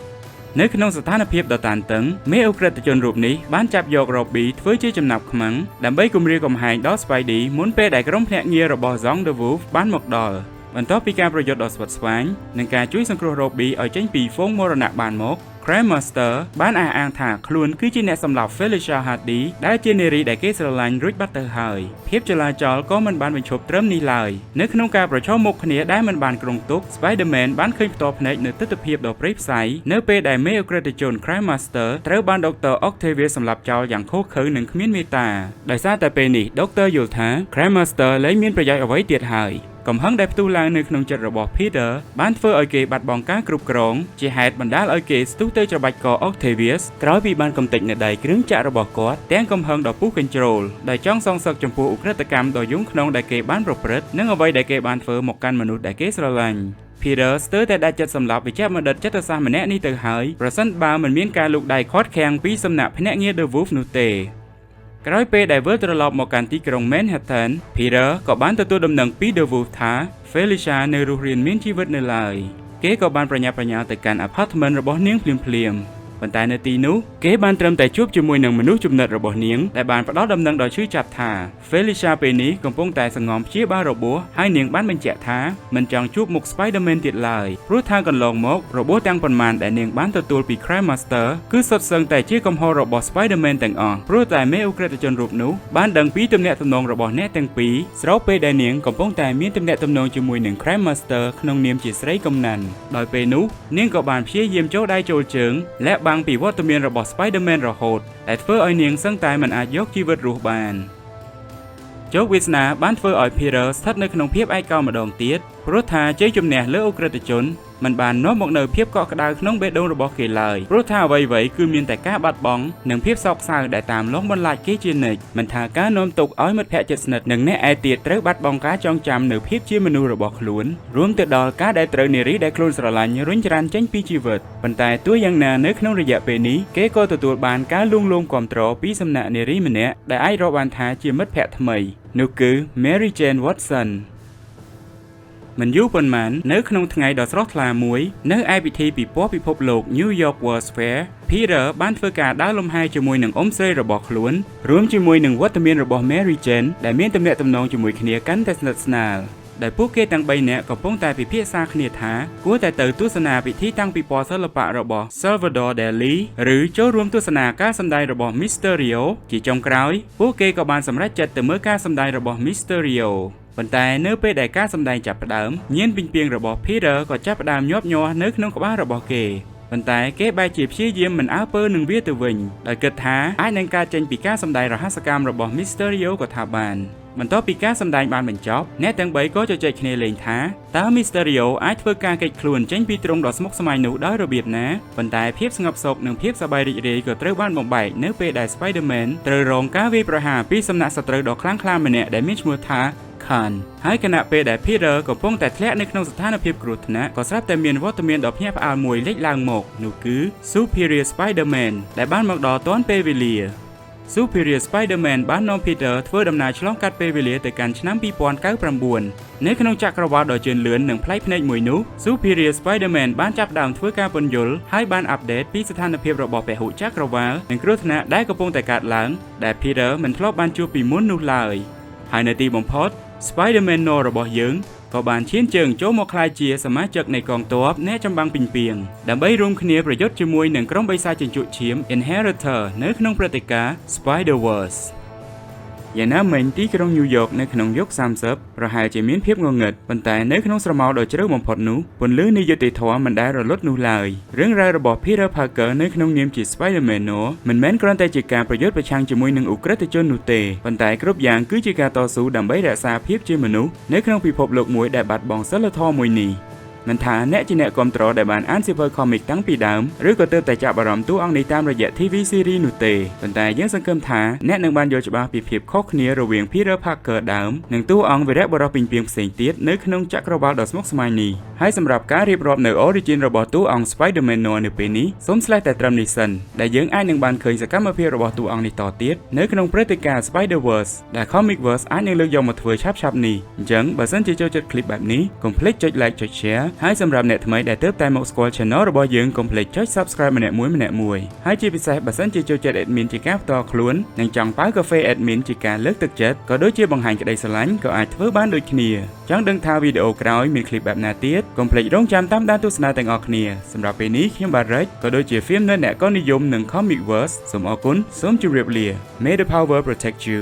នៅក្នុងស្ថានភាពដ៏តានតឹងមេអ ுக ្រិតជនរូបនេះបានចាប់យក Robbie ធ្វើជាចំណាប់ខ្មាំងដើម្បីគំរាមកំហែងដល់ Spidey មុនពេលដែលក្រុមភ្នាក់ងាររបស់ Zong the Wolf បានមកដល់បន្ទាប់ពីការប្រយុទ្ធដ៏ស្វិតស្វាញនិងការជួយសង្គ្រោះ Robbie ឲ្យចេញពីហ្វូងមរណៈបានមកCrime Master បានអះអាងថាខ្លួនគឺជាអ្នកសម្លាប់ Felicia Hardy ដែលជានារីដែលគេស្រឡាញ់រួចបាត់ទៅហើយភាពចលាចលក៏មិនបានបញ្ឈប់ត្រឹមនេះឡើយនៅក្នុងការប្រឈមមុខគ្នាដែលមិនបានគ្រោងទុក Spider-Man បានឃើញផ្ទាល់ភ្នែកនៅទិដ្ឋភាពដ៏ព្រៃផ្សៃនៅពេលដែលមេអ ுக ្រិតជន Crime Master ត្រូវបាន Dr. Octavius សម្លាប់ចោលយ៉ាងឃោរឃៅនិងគ្មានមេត្តាដោយសារតែពេលនេះ Dr. យល់ថា Crime Master លែងមានប្រយោជន៍អ្វីទៀតហើយកំហឹងដែលផ្ទុះឡើងនៅក្នុងចិត្តរបស់ Peter បានធ្វើឲ្យគេបាត់បង់ការគ្រប់គ្រងជាហេតុបណ្ដាលឲ្យគេស្ទុះទៅច្របាច់ក Octavius ក្រោយពីបានកំទេចនៅដៃគ្រឿងចក្ររបស់គាត់ទាំងកំហឹងដ៏ពុះកញ្ជ្រោលដែលចង់សងសឹកចំពោះឧក្រិដ្ឋកម្មដ៏យង់ឃ្នងដែលគេបានប្រព្រឹត្តនិងអ្វីដែលគេបានធ្វើមកកាន់មនុស្សដែលគេស្រឡាញ់ Peter ស្ទើរតែដាច់ចិត្តសម្លាប់វិជ្ជបណ្ឌិតចិត្តសាស្ត្រម្នាក់នេះទៅហើយប្រសិនបើមិនមានការលូកដៃខាត់ខាំងពីសំណាក់ភ្នាក់ងារ The Wolf នោះទេក្រោយពេលដែលវិលត្រឡប់មកកាន់ទីក្រុង Manhattan Peter ក៏បានទទួលដំណឹងពី The Wolf ថា Felicia នៅរស់រានមានជីវិតនៅឡើយគេក៏បានប្រញាប់ប្រញាល់ទៅកាន់ apartment របស់នាងភ្លាមៗប៉ុន្តែនៅទីនោះគេបានត្រឹមតែជួបជាមួយនឹងមនុស្សចំណិតរបស់នាងដែលបានផ្ដល់ដំណឹងដ៏ឈឺចាប់ថា Felicia ពេលនេះកំពុងតែសង្ងំព្យាបាលរបួសហើយនាងបានបញ្ជាក់ថាមិនចង់ជួបមុខ Spider-Man ទៀតឡើយព្រោះថាកន្លងមករបួសទាំងប៉ុន្មានដែលនាងបានទទួលពី Crime Master គឺសុទ្ធសឹងតែជាកំហុសរបស់ Spider-Man ទាំងអស់ព្រោះតែមេអ ுக ្រិតជនរូបនោះបានដឹងពីទំនាក់ទំនងរបស់អ្នកទាំងពីរស្របពេលដែលនាងកំពុងតែមានទំនាក់ទំនងជាមួយនឹង Crime Master ក្នុងនាមជាស្រីកំណាន់ដោយពេលនោះនាងក៏បានព្យាយាមចូលដៃចូលជើងและបាំងពីវត្តមានរបស់ Spider-Man រហូតដែលធ្វើឲ្យនាងសឹងតែមិនអាចយកជីវិតរស់បានជោគវាសនាបានធ្វើឲ្យ Peter ស្ថិតនៅក្នុងភាពឯកោម្ដងទៀតព្រោះថាជ័យជំនះលើអ ுக ្រិតជនមិនបាននាំមកនូវភាពកក់ក្ដៅក្នុងបេះដូងរបស់គេឡើយព្រោះថាអ្វីៗគឺមានតែការបាត់បង់និងភាពសោកសៅដែលតាមលងបន្លាចគេជានិច្ចមិនថាការនាំទុកឲ្យមិត្តភក្តិជិតស្និទ្ធនិងអ្នកឯទៀតត្រូវបាត់បង់ការចងចាំនៅភាពជាមនុស្សរបស់ខ្លួនរួមទៅដល់ការដែលត្រូវនារីដែលខ្លួនស្រឡាញ់រុញច្រានចេញពីជីវិតប៉ុន្តែទោះយ៉ាងណានៅក្នុងរយៈពេលនេះគេក៏ទទួលបានការលួងលោមគាំទ្រពីសំណាក់នារីម្នាក់ដែលអាចរាប់បានថាជាមិត្តភក្តិថ្មីនោះគឺ Mary Jane Watson មិនយូរប៉ុន្មាននៅក្នុងថ្ងៃដ៏ស្រស់ថ្លាមួយនៅឯពិធីពិព័រណ៍ពិភពលោក New York World's Fair Peter បានធ្វើការដើរលំហែជាមួយនឹងអ៊ំស្រីរបស់ខ្លួនរួមជាមួយនឹងវត្តមានរបស់ Mary Jane ដែលមានទំនាក់ទំនងជាមួយគ្នាកាន់តែស្និទ្ធស្នាលដែលពួកគេទាំង3នាក់កំពុងតែពិភាក្សាគ្នាថាគួរតែទៅទស្សនាពិធីតាំងពិព័រណ៍សិល្បៈរបស់ Salvador Dali ឬចូលរួមទស្សនាការសម្ដែងរបស់ Mysterio ជាចុងក្រោយពួកគេក៏បានសម្រេចចិត្តទៅមើលការសម្ដែងរបស់ Mysterio ប៉ុន្តែនៅពេលដែលការសម្ដែងចាប់ផ្ដើមញៀនពីងពីងរបស់ Peter ក៏ចាប់ផ្ដើមញាប់ញ័រនៅក្នុងក្បាលរបស់គេប៉ុន្តែគេបែរជាព្យាយាមមិនអើពើនឹងវាទៅវិញដោយគិតថាអាចនឹងកើតចេញពីការសម្ដែងរហ័សកម្មរបស់ Mysterio ក៏ថាបានបន្ទាប់ពីការសម្ដែងបានបញ្ចប់អ្នកទាំង3ក៏ជជែកគ្នាលេងថាតើ Mysterio អាចធ្វើការគេចខ្លួនចេញពីទ្រង់ដ៏ស្មុគស្មាញនោះដោយរបៀបណាប៉ុន្តែភាពស្ងប់សុខនិងភាពសប្បាយរីករាយក៏ត្រូវបានបំបែកនៅពេលដែល Spider-Man ត្រូវរងការវាយប្រហារពីសំណាក់សត្រូវដ៏ខ្លាំងក្លាម្នាក់ដែលមានឈ្មោះថា Khan ហើយគណៈពេលដែល Peter កំពុងតែធ្លាក់នៅក្នុងស្ថានភាពគ្រោះថ្នាក់ក៏ស្រាប់តែមានវត្តមានដ៏ភ្ញាក់ផ្អើលមួយលេចឡើងមកនោះគឺ Superior Spider-Man ដែលបានមកដល់ទាន់ពេលវេលា Superior Spider-Man បាននាំ Peter ធ្វើដំណើរឆ្លងកាត់ពេលវេលាទៅកាន់ឆ្នាំ2099នៅក្នុងចក្រវាឡដ៏ជឿនលឿននិងប្លែកភ្នែកមួយនោះ Superior Spider-Man បានចាប់ផ្ដើមធ្វើការពន្យល់ហើយបានអាប់ដេតពីស្ថានភាពរបស់ពហុចក្រវាឡនិងគ្រោះថ្នាក់ដែលកំពុងតែកើតឡើងដែល Peter មិនធ្លាប់បានជួបពីមុននោះឡើយហើយនៅទីបំផុត Spider-Man ណូរបស់យើងក៏បានឈានជើងចូលមកក្លាយជាសមាជិកនៃកងទ័ពអ្នកចម្បាំងពីងពីងដើម្បីរួមគ្នាប្រយុទ្ធជាមួយនឹងក្រុមបិសាចជញ្ជក់ឈាម Inheritor នៅក្នុងព្រឹត្តិការណ៍ Spider-Verse យ៉ាងណាមិញទីក្រុងញូវយ៉កនៅក្នុងយុគ30ប្រហែលជាមានភាពងងឹតប៉ុន្តែនៅក្នុងស្រមោលដ៏ជ្រៅបំផុតនោះពន្លឺនៃយុត្តិធម៌មិនដែលរលត់នោះឡើយរឿងរ៉ាវរបស់ Peter Parker នៅក្នុងនាមជា Spider-Man នោះមិនមែនគ្រាន់តែជាការប្រយុទ្ធប្រឆាំងជាមួយនឹងឧក្រិដ្ឋជននោះទេប៉ុន្តែគ្រប់យ៉ាងគឺជាការតស៊ូដើម្បីរក្សាភាពជាមនុស្សនៅក្នុងពិភពលោកមួយដែលបាត់បង់សីលធម៌មួយនេះមិនថាអ្នកជាអ្នកគាំទ្រដែលបានអានសៀវភៅ comic តាំងពីដើមឬក៏ទើបតែចាប់អារម្មណ៍តួអង្គនេះតាមរយៈ TV series នោះទេប៉ុន្តែយើងសង្ឃឹមថាអ្នកនឹងបានយល់ច្បាស់ពីភាពខុសគ្នារវាង Peter Parker ដើមនិងតួអង្គវីរបុរសពីងពីងផ្សេងទៀតនៅក្នុងចក្រវាឡដ៏ស្មុគស្មាញនេះហើយសម្រាប់ការរៀបរាប់នៅ origin របស់តួអង្គ Spider-Man នៅពេលនេះសូមស្លេះតែត្រឹមនេះសិនដែលយើងអាចនឹងបានឃើញសកម្មភាពរបស់តួអង្គនេះតទៀតនៅក្នុងព្រឹត្តិការណ៍ Spider-Verse ដែល Comicverse អាចនឹងលើកយកមកធ្វើឆាប់ៗនេះអញ្ចឹងបើសិនជាចូលចិត្ត clip បែបនេះកុំភ្លេចចុច like ចុច share ហើយសម្រាប់អ្នកថ្មីដែលទើបតែមកស្គាល់ channel របស់យើងកុំភ្លេចចុច subscribe ម្នាក់មួយហើយជាពិសេសបើសិនជាចូលចិត្ត admin ជាការផ្ទាល់ខ្លួននិងចង់ប៉ាវកាហ្វេ admin ជាការលើកទឹកចិត្តក៏ដូចជាបង្ហាញក្តីស្រឡាញ់ក៏អាចធ្វើបានដូចគ្នាចង់ដឹងថាវីដេអូក្រោយមាន clip បែបណាទៀតកុំភ្លេចរងចាំតាមដានទស្សនាទាំងអស់គ្នាសម្រាប់ពេលនេះខ្ញុំបាទ Rich ក៏ដូចជា film នៅអ្នកក៏និយមនឹង Comicverse សូមអរគុណសូមជម្រាបលា May the power protect you